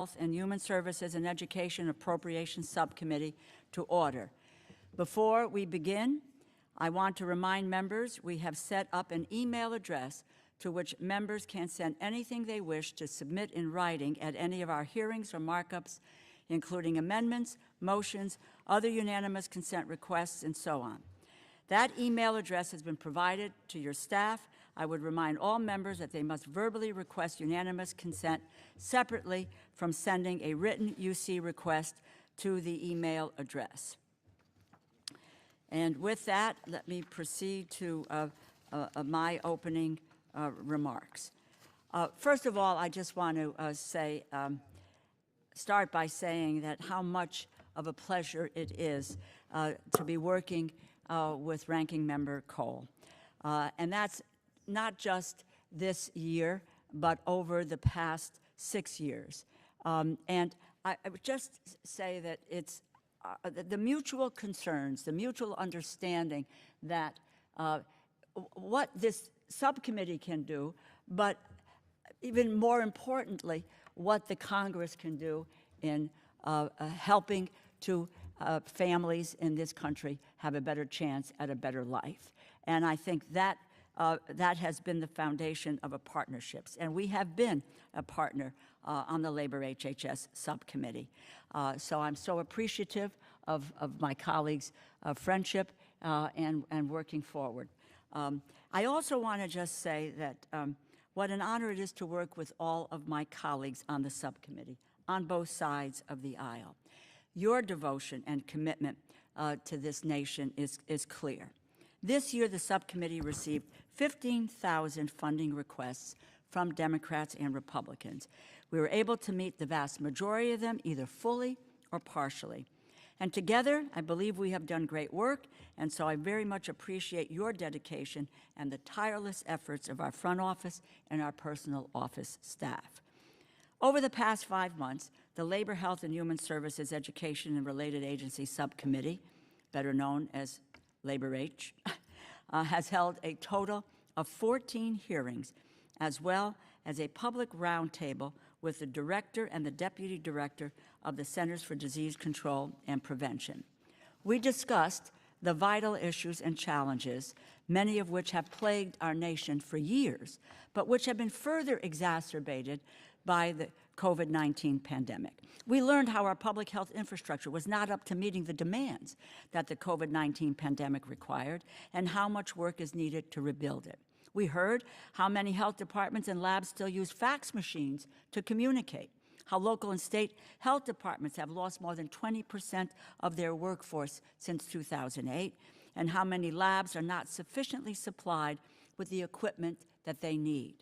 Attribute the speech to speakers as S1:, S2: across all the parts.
S1: Health and Human Services and Education Appropriations Subcommittee to order. Before we begin, I want to remind members we have set up an email address to which members can send anything they wish to submit in writing at any of our hearings or markups, including amendments, motions, other unanimous consent requests, and so on. That email address has been provided to your staff. I would remind all members that they must verbally request unanimous consent separately from sending a written UC request to the email address. And with that, let me proceed to my opening remarks. First of all, I just want to start by saying that how much of a pleasure it is to be working with Ranking Member Cole. And that's not just this year, but over the past 6 years. And I would just say that it's the mutual concerns, the mutual understanding that what this subcommittee can do, but even more importantly, what the Congress can do in helping to families in this country have a better chance at a better life. And I think that that has been the foundation of a partnerships. And we have been a partner on the Labor HHS Subcommittee. So I'm so appreciative of my colleagues' friendship and working forward. I also want to just say that what an honor it is to work with all of my colleagues on the subcommittee, on both sides of the aisle. Your devotion and commitment to this nation is clear. This year, the subcommittee received 15,000 funding requests from Democrats and Republicans. We were able to meet the vast majority of them either fully or partially. And together, I believe we have done great work, and so I very much appreciate your dedication and the tireless efforts of our front office and our personal office staff. Over the past 5 months, the Labor, Health, and Human Services Education and Related Agencies Subcommittee, better known as Labor H, has held a total of 14 hearings, as well as a public roundtable with the director and the deputy director of the Centers for Disease Control and Prevention. We discussed the vital issues and challenges, many of which have plagued our nation for years, but which have been further exacerbated by the COVID-19 pandemic. We learned how our public health infrastructure was not up to meeting the demands that the COVID-19 pandemic required and how much work is needed to rebuild it. We heard how many health departments and labs still use fax machines to communicate, how local and state health departments have lost more than 20% of their workforce since 2008, and how many labs are not sufficiently supplied with the equipment that they need.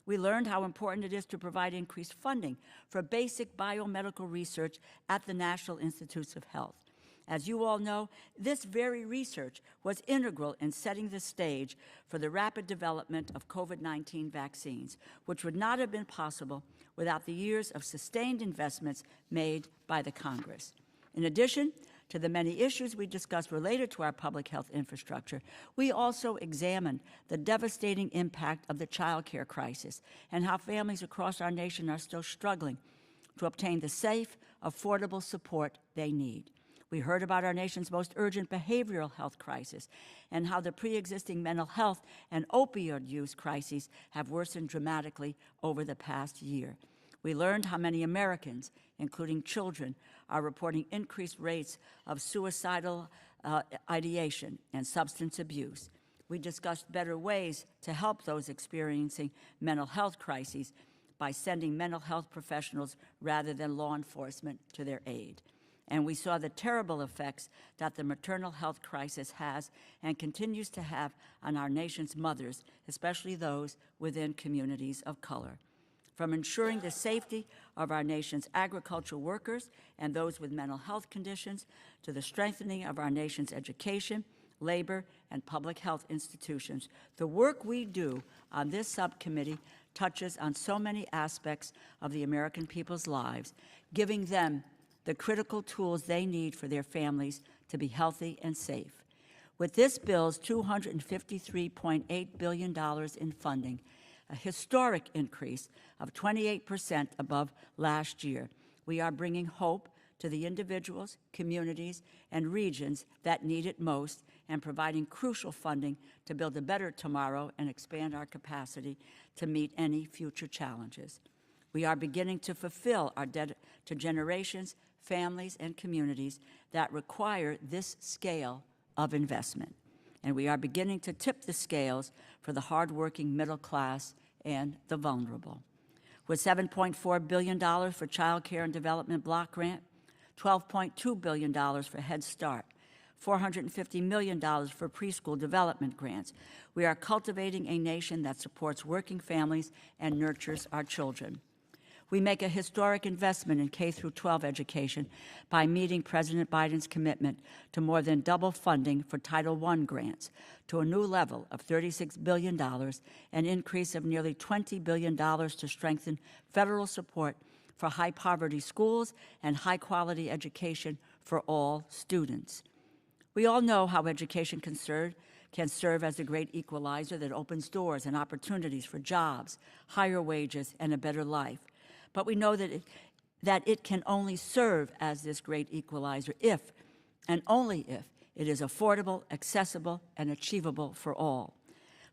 S1: We learned how important it is to provide increased funding for basic biomedical research at the National Institutes of Health. As you all know, this very research was integral in setting the stage for the rapid development of COVID-19 vaccines, which would not have been possible without the years of sustained investments made by the Congress. In addition to the many issues we discussed related to our public health infrastructure, we also examined the devastating impact of the child care crisis and how families across our nation are still struggling to obtain the safe, affordable support they need. We heard about our nation's most urgent behavioral health crisis and how the pre-existing mental health and opioid use crises have worsened dramatically over the past year. We learned how many Americans, including children, are reporting increased rates of suicidal ideation and substance abuse. We discussed better ways to help those experiencing mental health crises by sending mental health professionals rather than law enforcement to their aid. And we saw the terrible effects that the maternal health crisis has and continues to have on our nation's mothers, especially those within communities of color. From ensuring the safety of our nation's agricultural workers and those with mental health conditions, to the strengthening of our nation's education, labor, and public health institutions, the work we do on this subcommittee touches on so many aspects of the American people's lives, giving them the critical tools they need for their families to be healthy and safe. With this bill's $253.8 billion in funding, a historic increase of 28% above last year, we are bringing hope to the individuals, communities, and regions that need it most, and providing crucial funding to build a better tomorrow and expand our capacity to meet any future challenges. We are beginning to fulfill our debt to generations, families, and communities that require this scale of investment. And we are beginning to tip the scales for the hardworking middle class and the vulnerable. With $7.4 billion for Child Care and Development Block Grant, $12.2 billion for Head Start, $450 million for preschool development grants, we are cultivating a nation that supports working families and nurtures our children. We make a historic investment in K-12 education by meeting President Biden's commitment to more than double funding for Title I grants to a new level of $36 billion, an increase of nearly $20 billion to strengthen federal support for high-poverty schools and high-quality education for all students. We all know how education can serve as a great equalizer that opens doors and opportunities for jobs, higher wages, and a better life. But we know that it can only serve as this great equalizer if, and only if, it is affordable, accessible, and achievable for all.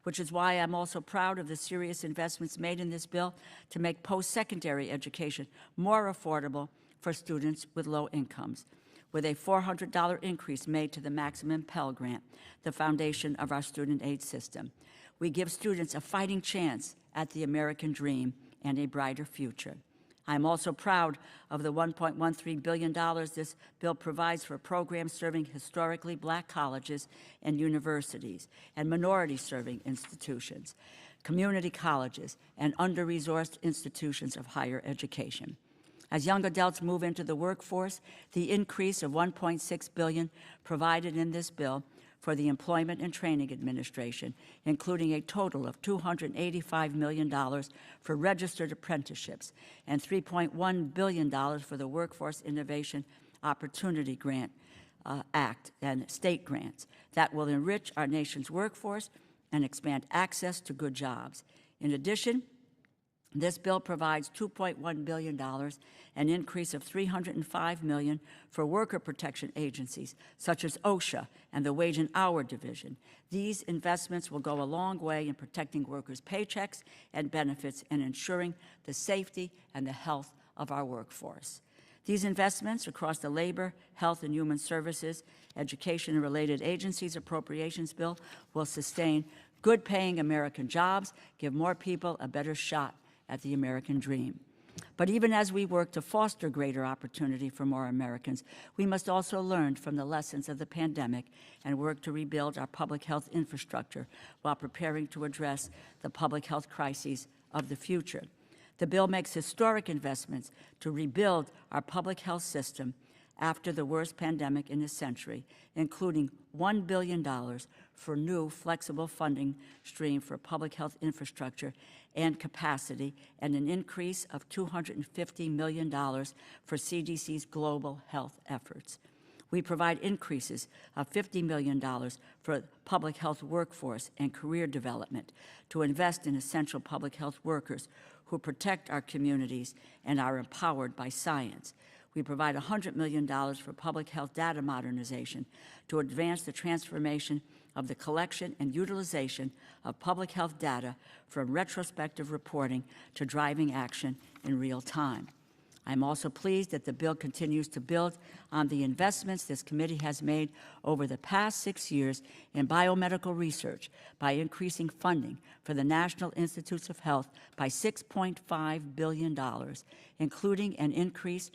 S1: Which is why I'm also proud of the serious investments made in this bill to make post-secondary education more affordable for students with low incomes, with a $400 increase made to the maximum Pell Grant, the foundation of our student aid system. We give students a fighting chance at the American dream and a brighter future. I'm also proud of the $1.13 billion this bill provides for programs serving historically Black colleges and universities and minority-serving institutions, community colleges, and under-resourced institutions of higher education. As young adults move into the workforce, the increase of $1.6 billion provided in this bill for the Employment and Training Administration, including a total of $285 million for registered apprenticeships and $3.1 billion for the Workforce Innovation Opportunity Grant Act and state grants that will enrich our nation's workforce and expand access to good jobs. In addition, this bill provides $2.1 billion, an increase of $305 million for worker protection agencies such as OSHA and the Wage and Hour Division. These investments will go a long way in protecting workers' paychecks and benefits and ensuring the safety and the health of our workforce. These investments across the Labor, Health and Human Services, Education and Related Agencies Appropriations Bill will sustain good-paying American jobs, give more people a better shot at the American dream. But even as we work to foster greater opportunity for more Americans, we must also learn from the lessons of the pandemic and work to rebuild our public health infrastructure while preparing to address the public health crises of the future. The bill makes historic investments to rebuild our public health system after the worst pandemic in a century, including $1 billion for new flexible funding stream for public health infrastructure and capacity, and an increase of $250 million for CDC's global health efforts. We provide increases of $50 million for public health workforce and career development to invest in essential public health workers who protect our communities and are empowered by science. We provide $100 million for public health data modernization to advance the transformation of the collection and utilization of public health data from retrospective reporting to driving action in real time. I'm also pleased that the bill continues to build on the investments this committee has made over the past 6 years in biomedical research by increasing funding for the National Institutes of Health by $6.5 billion, including an increase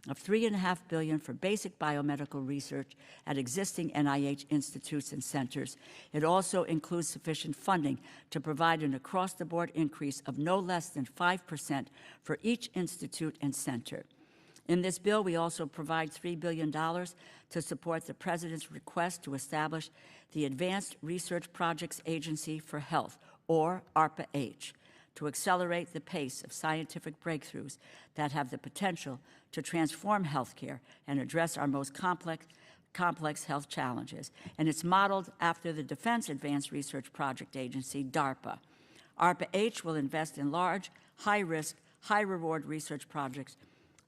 S1: of $3.5 billion for basic biomedical research at existing NIH institutes and centers. It also includes sufficient funding to provide an across-the-board increase of no less than 5% for each institute and center. In this bill, we also provide $3 billion to support the President's request to establish the Advanced Research Projects Agency for Health, or ARPA-H, to accelerate the pace of scientific breakthroughs that have the potential to transform healthcare and address our most complex health challenges. And it's modeled after the Defense Advanced Research Project Agency, DARPA. ARPA-H will invest in large, high-risk, high-reward research projects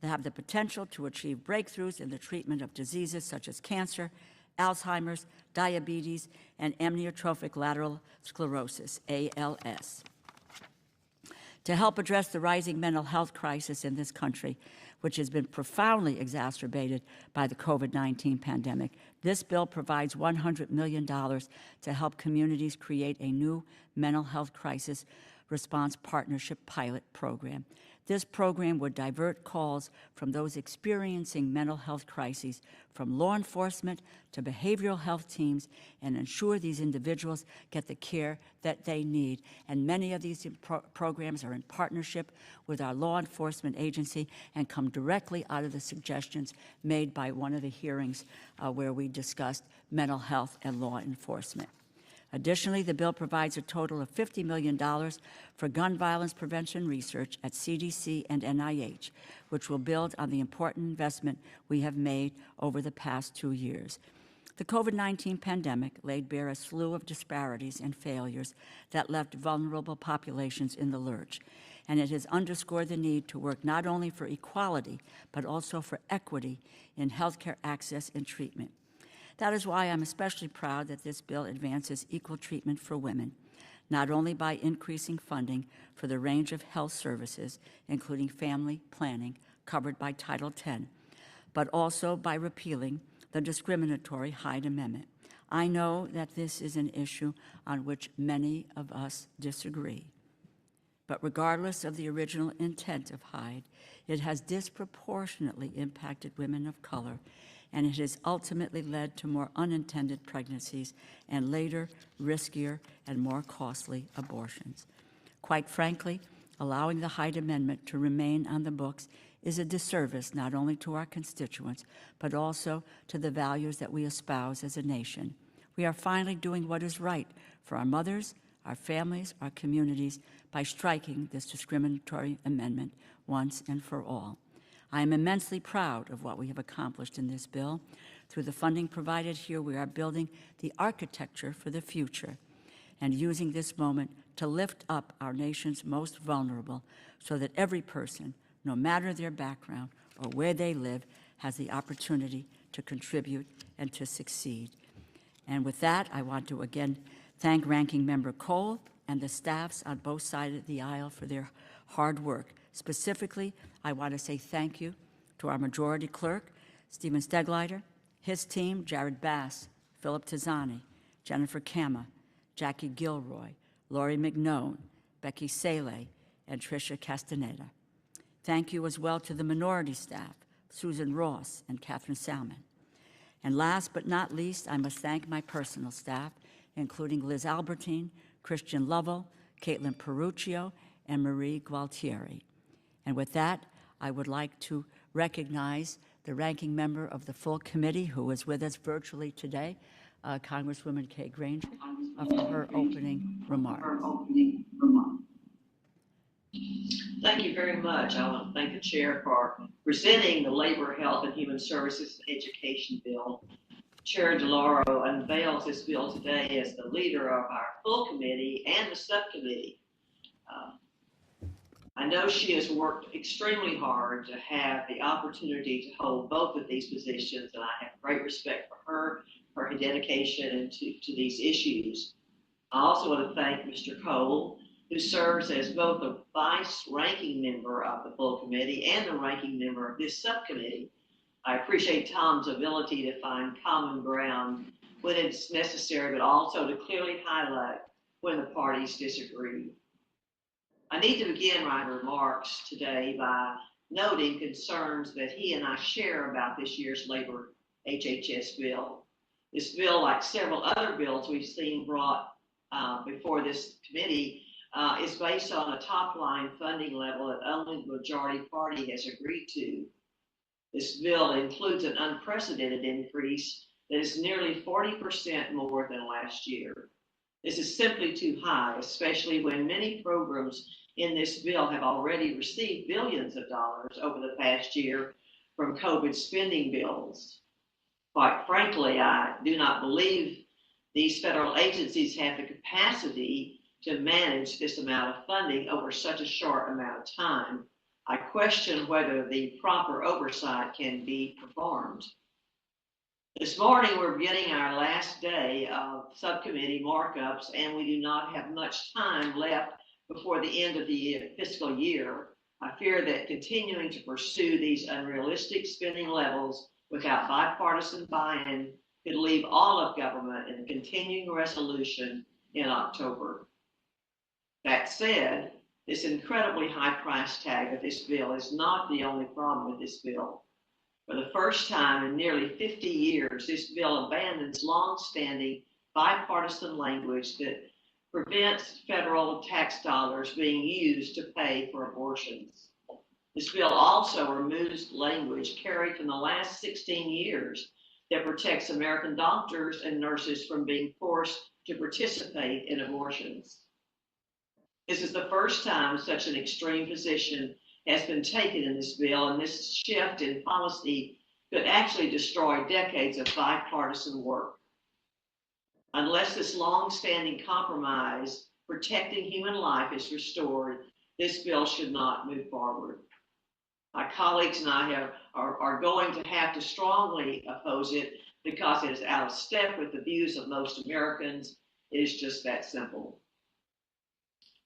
S1: that have the potential to achieve breakthroughs in the treatment of diseases such as cancer, Alzheimer's, diabetes, and amyotrophic lateral sclerosis, ALS. To help address the rising mental health crisis in this country, which has been profoundly exacerbated by the COVID-19 pandemic, this bill provides $100 million to help communities create a new mental health crisis response partnership pilot program. This program would divert calls from those experiencing mental health crises from law enforcement to behavioral health teams and ensure these individuals get the care that they need. And many of these programs are in partnership with our law enforcement agency and come directly out of the suggestions made by one of the hearings where we discussed mental health and law enforcement. Additionally, the bill provides a total of $50 million for gun violence prevention research at CDC and NIH, which will build on the important investment we have made over the past 2 years. The COVID-19 pandemic laid bare a slew of disparities and failures that left vulnerable populations in the lurch, and it has underscored the need to work not only for equality, but also for equity in healthcare access and treatment. That is why I'm especially proud that this bill advances equal treatment for women, not only by increasing funding for the range of health services, including family planning covered by Title X, but also by repealing the discriminatory Hyde Amendment. I know that this is an issue on which many of us disagree. But regardless of the original intent of Hyde, it has disproportionately impacted women of color, and it has ultimately led to more unintended pregnancies and later riskier and more costly abortions. Quite frankly, allowing the Hyde Amendment to remain on the books is a disservice not only to our constituents, but also to the values that we espouse as a nation. We are finally doing what is right for our mothers, our families, our communities by striking this discriminatory amendment once and for all. I am immensely proud of what we have accomplished in this bill. Through the funding provided here, we are building the architecture for the future and using this moment to lift up our nation's most vulnerable so that every person, no matter their background or where they live, has the opportunity to contribute and to succeed. And with that, I want to again thank Ranking Member Cole and the staffs on both sides of the aisle for their hard work. Specifically, I want to say thank you to our Majority Clerk, Stephen Stegleiter, his team, Jared Bass, Philip Tizzani, Jennifer Kama, Jackie Gilroy, Lori McNone, Becky Saleh, and Tricia Castaneda. Thank you as well to the minority staff, Susan Ross and Catherine Salmon. And last but not least, I must thank my personal staff, including Liz Albertine, Christian Lovell, Caitlin Peruccio, and Marie Gualtieri. And with that, I would like to recognize the ranking member of the full committee who is with us virtually today, Congresswoman Kay Granger, for her opening remarks.
S2: Thank you very much. I want to thank the chair for presenting the Labor, Health, and Human Services and Education Bill. Chair DeLauro unveils this bill today as the leader of our full committee and the subcommittee. I know she has worked extremely hard to have the opportunity to hold both of these positions, and I have great respect for her dedication to these issues. I also want to thank Mr. Cole, who serves as both the vice ranking member of the full committee and the ranking member of this subcommittee. I appreciate Tom's ability to find common ground when it's necessary, but also to clearly highlight when the parties disagree. I need to begin my remarks today by noting concerns that he and I share about this year's labor HHS bill. This bill, like several other bills we've seen brought before this committee, is based on a top-line funding level that only the majority party has agreed to. This bill includes an unprecedented increase that is nearly 40% more than last year. This is simply too high, especially when many programs in this bill have already received billions of dollars over the past year from COVID spending bills. Quite frankly, I do not believe these federal agencies have the capacity to manage this amount of funding over such a short amount of time. I question whether the proper oversight can be performed. This morning, we're beginning our last day of subcommittee markups, and we do not have much time left before the end of the fiscal year. I fear that continuing to pursue these unrealistic spending levels without bipartisan buy-in could leave all of government in a continuing resolution in October. That said, this incredibly high price tag of this bill is not the only problem with this bill. For the first time in nearly 50 years, this bill abandons long-standing bipartisan language that prevents federal tax dollars being used to pay for abortions. This bill also removes language carried from the last 16 years that protects American doctors and nurses from being forced to participate in abortions. This is the first time such an extreme position has been taken in this bill, and this shift in policy could actually destroy decades of bipartisan work. Unless this long-standing compromise protecting human life is restored, this bill should not move forward. My colleagues and I are going to have to strongly oppose it because it is out of step with the views of most Americans. It is just that simple.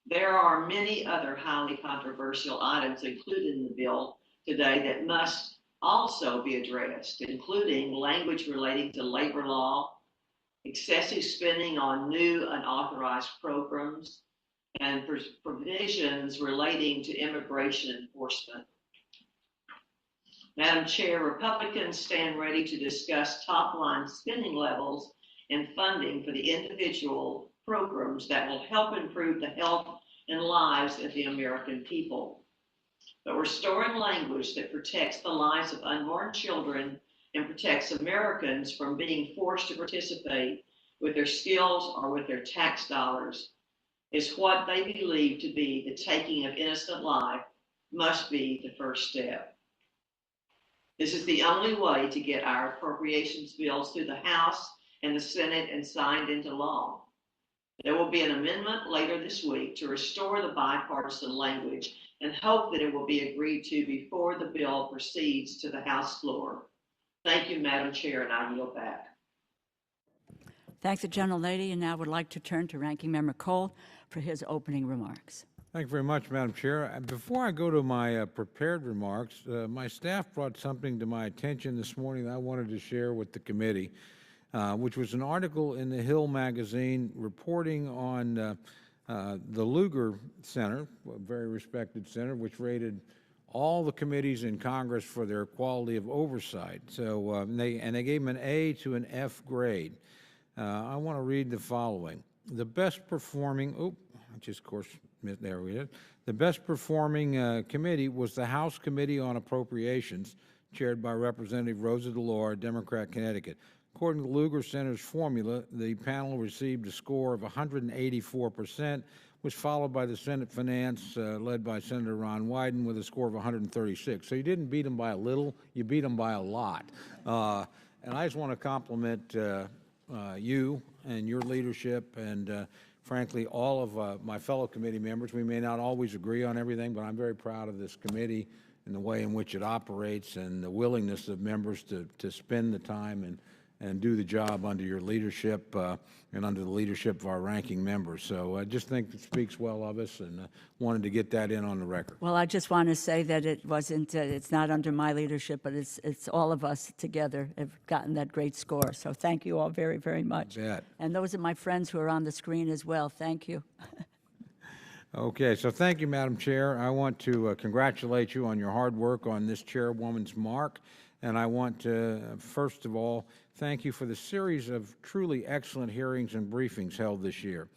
S2: There are many other highly controversial items included in the bill today that must also be addressed, including language relating to labor law, excessive spending on new unauthorized programs, and provisions relating to immigration enforcement. Madam Chair, Republicans stand ready to discuss top-line spending levels and funding for the individual programs that will help improve the health and lives of the American people. But restoring language that protects the lives of unborn children and protects Americans from being forced to participate with their skills or with their tax dollars is what they believe to be the taking of innocent life must be the first step. This is the only way to get our appropriations bills through the House and the Senate and signed into law. There will be an amendment later this week to restore the bipartisan language and hope that it will be agreed to before the bill proceeds to the House floor. Thank you, Madam Chair, and I yield back.
S1: Thanks, the gentlelady, and now I would like to turn to Ranking Member Cole for his opening remarks.
S3: Thank you very much, Madam Chair. Before I go to my prepared remarks, my staff brought something to my attention this morning that I wanted to share with the committee, which was an article in the Hill magazine reporting on the Lugar Center, a very respected center, which rated all the committees in Congress for their quality of oversight. So they gave them an A to an F grade. I want to read the following: the best performing, there we go. The best performing committee was the House Committee on Appropriations, chaired by Representative Rosa DeLauro, Democrat, Connecticut. According to the Lugar Center's formula, the panel received a score of 184%, was followed by the Senate Finance, led by Senator Ron Wyden, with a score of 136. So you didn't beat them by a little, you beat them by a lot. And I just want to compliment you and your leadership and frankly, all of my fellow committee members. We may not always agree on everything, but I'm very proud of this committee and the way in which it operates and the willingness of members to spend the time and do the job under your leadership and under the leadership of our ranking members. So I just think it speaks well of us, and wanted to get that in on the record.
S1: Well, I just want to say that it wasn't, it's not under my leadership, but it's all of us together have gotten that great score. So thank you all very, very much.
S3: Bet.
S1: And those are my friends who are on the screen as well. Thank you.
S3: Okay, so thank you, Madam Chair. I want to congratulate you on your hard work on this chairwoman's mark. And I want to, first of all, thank you for the series of truly excellent hearings and briefings held this year.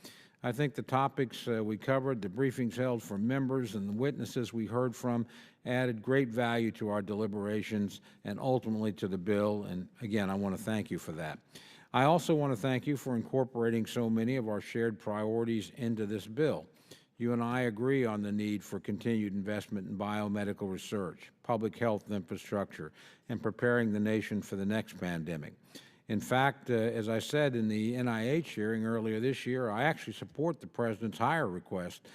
S3: I think the topics we covered, the briefings held for members, and the witnesses we heard from added great value to our deliberations and ultimately to the bill. And again, I want to thank you for that. I also want to thank you for incorporating so many of our shared priorities into this bill. You and I agree on the need for continued investment in biomedical research, public health infrastructure, and preparing the nation for the next pandemic. In fact, as I said in the NIH hearing earlier this year, I actually support the President's hire request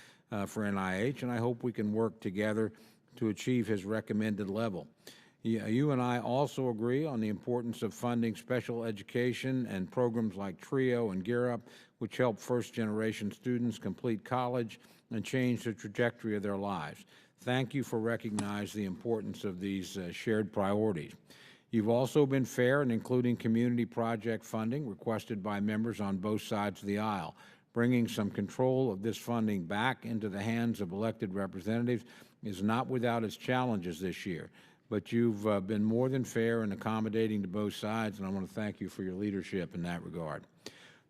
S3: for NIH, and I hope we can work together to achieve his recommended level. You and I also agree on the importance of funding special education and programs like TRIO and Gear Up, which help first-generation students complete college and change the trajectory of their lives. Thank you for recognizing the importance of these shared priorities. You've also been fair in including community project funding requested by members on both sides of the aisle. Bringing some control of this funding back into the hands of elected representatives is not without its challenges this year. But you've been more than fair in accommodating to both sides, and I want to thank you for your leadership in that regard.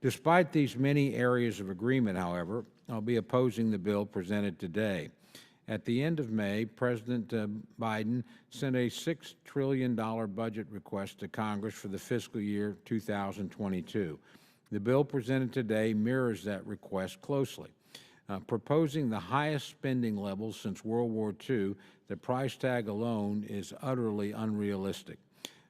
S3: Despite these many areas of agreement, however, I'll be opposing the bill presented today. At the end of May, President Biden sent a $6 trillion budget request to Congress for the fiscal year 2022. The bill presented today mirrors that request closely. Proposing the highest spending levels since World War II, the price tag alone is utterly unrealistic.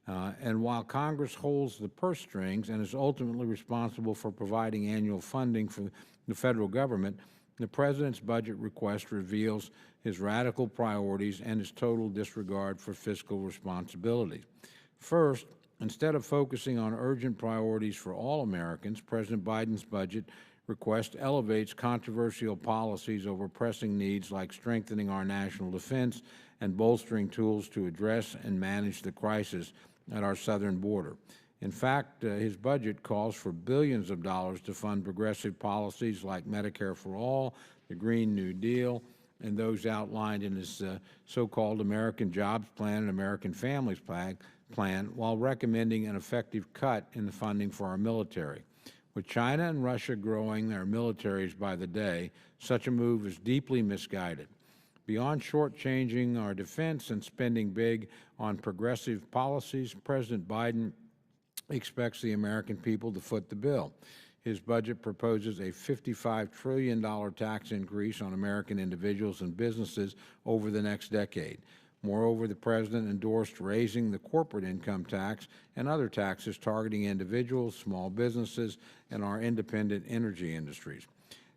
S3: And while Congress holds the purse strings and is ultimately responsible for providing annual funding for the federal government, the President's budget request reveals his radical priorities and his total disregard for fiscal responsibility. First, instead of focusing on urgent priorities for all Americans, President Biden's budget request elevates controversial policies over pressing needs like strengthening our national defense and bolstering tools to address and manage the crisis at our southern border. In fact, his budget calls for billions of dollars to fund progressive policies like Medicare for All, the Green New Deal, and those outlined in his so-called American Jobs Plan and American Families Plan, while recommending an effective cut in the funding for our military. With China and Russia growing their militaries by the day, such a move is deeply misguided. Beyond shortchanging our defense and spending big on progressive policies, President Biden expects the American people to foot the bill. His budget proposes a $55 trillion tax increase on American individuals and businesses over the next decade. Moreover, the President endorsed raising the corporate income tax and other taxes targeting individuals, small businesses, and our independent energy industries.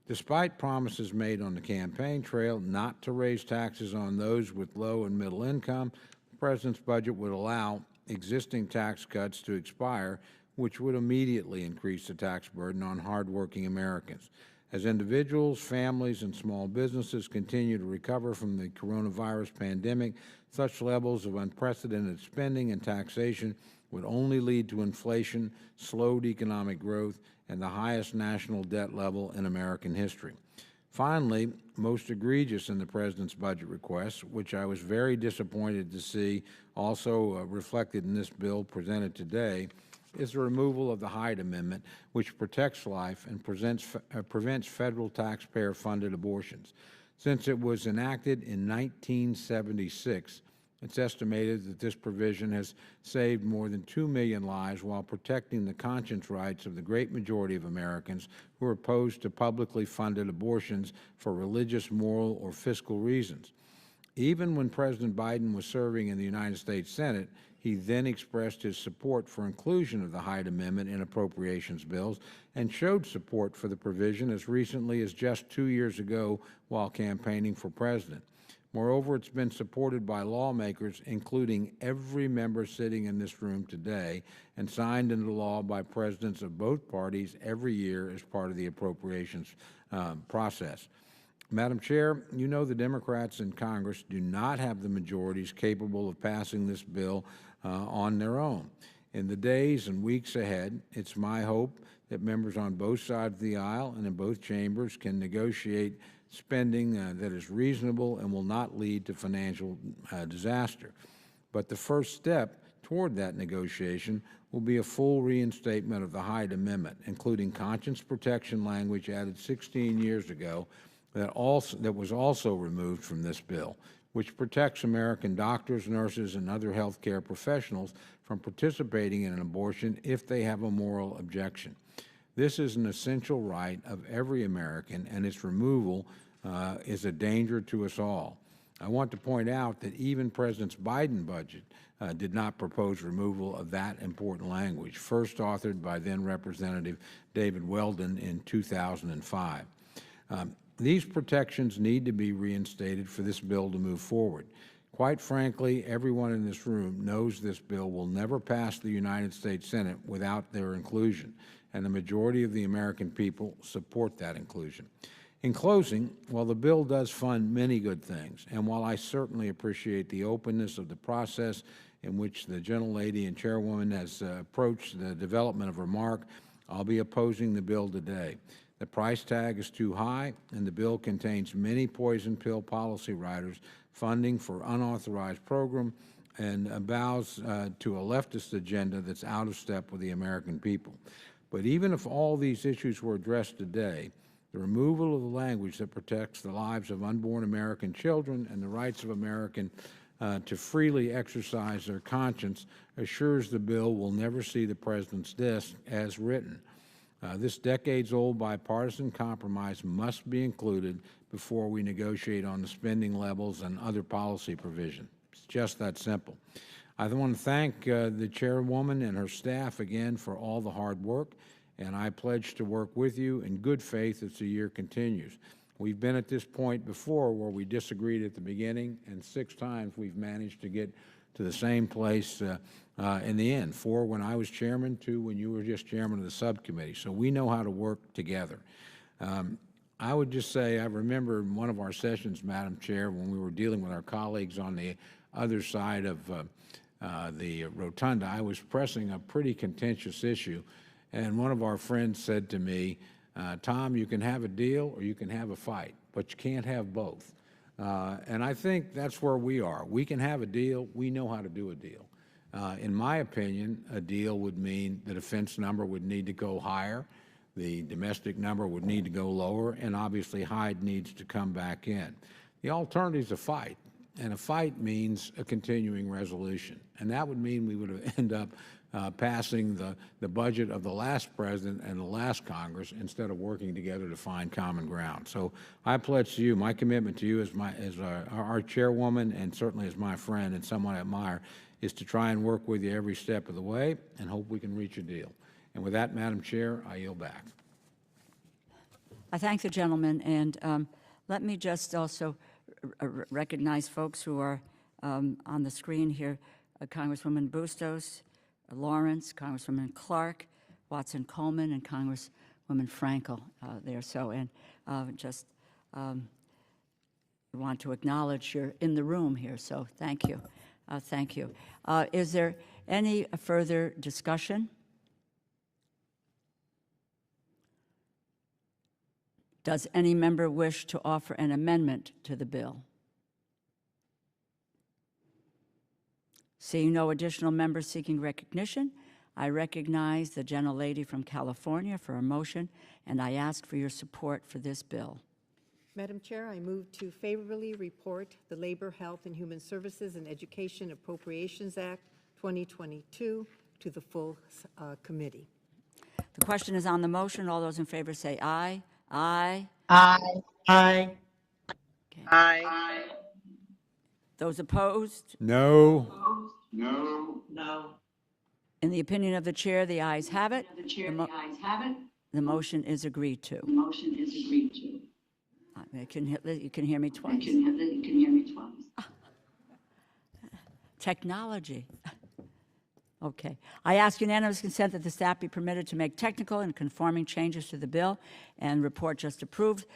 S3: Despite promises made on the campaign trail not to raise taxes on those with low and middle income, the President's budget would allow existing tax cuts to expire, which would immediately increase the tax burden on hardworking Americans. As individuals, families, and small businesses continue to recover from the coronavirus pandemic, such levels of unprecedented spending and taxation would only lead to inflation, slowed economic growth, and the highest national debt level in American history. Finally, most egregious in the President's budget request, which I was very disappointed to see also reflected in this bill presented today, is the removal of the Hyde Amendment, which protects life and prevents federal taxpayer-funded abortions. Since it was enacted in 1976, it's estimated that this provision has saved more than 2 million lives while protecting the conscience rights of the great majority of Americans who are opposed to publicly funded abortions for religious, moral, or fiscal reasons. Even when President Biden was serving in the United States Senate, he then expressed his support for inclusion of the Hyde Amendment in appropriations bills and showed support for the provision as recently as just 2 years ago while campaigning for president. Moreover, it's been supported by lawmakers, including every member sitting in this room today, and signed into law by presidents of both parties every year as part of the appropriations process. Madam Chair, you know the Democrats in Congress do not have the majorities capable of passing this bill on their own. In the days and weeks ahead, it's my hope that members on both sides of the aisle and in both chambers can negotiate spending that is reasonable and will not lead to financial disaster. But the first step toward that negotiation will be a full reinstatement of the Hyde Amendment, including conscience protection language added 16 years ago that was also removed from this bill, which protects American doctors, nurses, and other health care professionals from participating in an abortion if they have a moral objection. This is an essential right of every American, and its removal is a danger to us all. I want to point out that even President Biden's budget did not propose removal of that important language, first authored by then Representative David Weldon in 2005. These protections need to be reinstated for this bill to move forward. Quite frankly, everyone in this room knows this bill will never pass the United States Senate without their inclusion, and the majority of the American people support that inclusion. In closing, while the bill does fund many good things, and while I certainly appreciate the openness of the process in which the gentlelady and chairwoman has approached the development of her mark, I'll be opposing the bill today. The price tag is too high, and the bill contains many poison pill policy riders, funding for unauthorized program, and bows to a leftist agenda that's out of step with the American people. But even if all these issues were addressed today, the removal of the language that protects the lives of unborn American children and the rights of Americans to freely exercise their conscience assures the bill will never see the President's desk as written. This decades-old bipartisan compromise must be included before we negotiate on the spending levels and other policy provisions. It's just that simple. I want to thank the chairwoman and her staff again for all the hard work, and I pledge to work with you in good faith as the year continues. We've been at this point before where we disagreed at the beginning, and 6 times we've managed to get to the same place in the end. 4 when I was chairman, 2 when you were just chairman of the subcommittee. So we know how to work together. I would just say I remember in one of our sessions, Madam Chair, when we were dealing with our colleagues on the other side of the rotunda, I was pressing a pretty contentious issue, and one of our friends said to me, Tom, you can have a deal or you can have a fight, but you can't have both. And I think that's where we are. We can have a deal. We know how to do a deal. In my opinion, a deal would mean the defense number would need to go higher, the domestic number would need to go lower, and obviously Hyde needs to come back in. The alternative is a fight, and a fight means a continuing resolution. And that would mean we would end up passing the budget of the last president and the last Congress instead of working together to find common ground. So I pledge to you, my commitment to you as our chairwoman and certainly as my friend and someone I admire, is to try and work with you every step of the way and hope we can reach a deal. And with that, Madam Chair, I yield back.
S1: I thank the gentleman, and let me just also recognize folks who are on the screen here, Congresswoman Bustos, Lawrence, Congresswoman Clark, Watson Coleman, and Congresswoman Frankel there. So, and just want to acknowledge you're in the room here, so thank you. Thank you. Is there any further discussion? Does any member wish to offer an amendment to the bill? Seeing no additional members seeking recognition, I recognize the gentlelady from California for a motion, and I ask for your support for this bill.
S4: Madam Chair, I move to favorably report the Labor, Health, and Human Services and Education Appropriations Act 2022 to the full committee.
S1: The question is on the motion. All those in favor say aye. Aye.
S5: Aye. Aye.
S1: Okay.
S5: Aye.
S1: Those opposed?
S3: No.
S2: No. No.
S1: In the opinion of the chair, the ayes have it. The motion is agreed to. You can hear me twice. Technology. Okay. I ask unanimous consent that the staff be permitted to make technical and conforming changes to the bill and report just approved.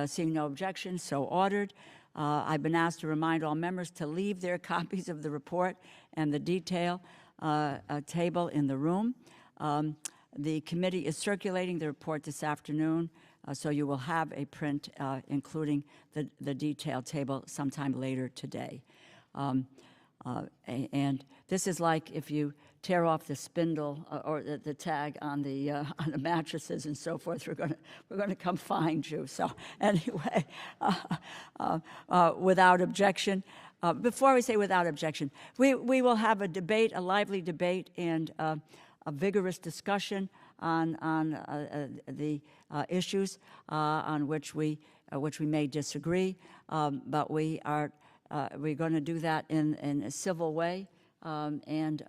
S1: Seeing no objection, so ordered. I've been asked to remind all members to leave their copies of the report and the detail table in the room. The committee is circulating the report this afternoon, so you will have a print including the detail table sometime later today. And this is like if you tear off the spindle or the tag on the mattresses and so forth. We're going to come find you. So anyway, without objection. Before we say without objection, we will have a debate, a lively debate, and a vigorous discussion on the issues on which we may disagree, but we're going to do that in a civil way and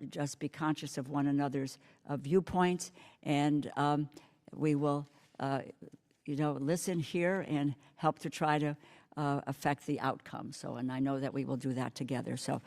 S1: just be conscious of one another's viewpoints, and we will listen here and help to try to affect the outcome. So, and I know that we will do that together. So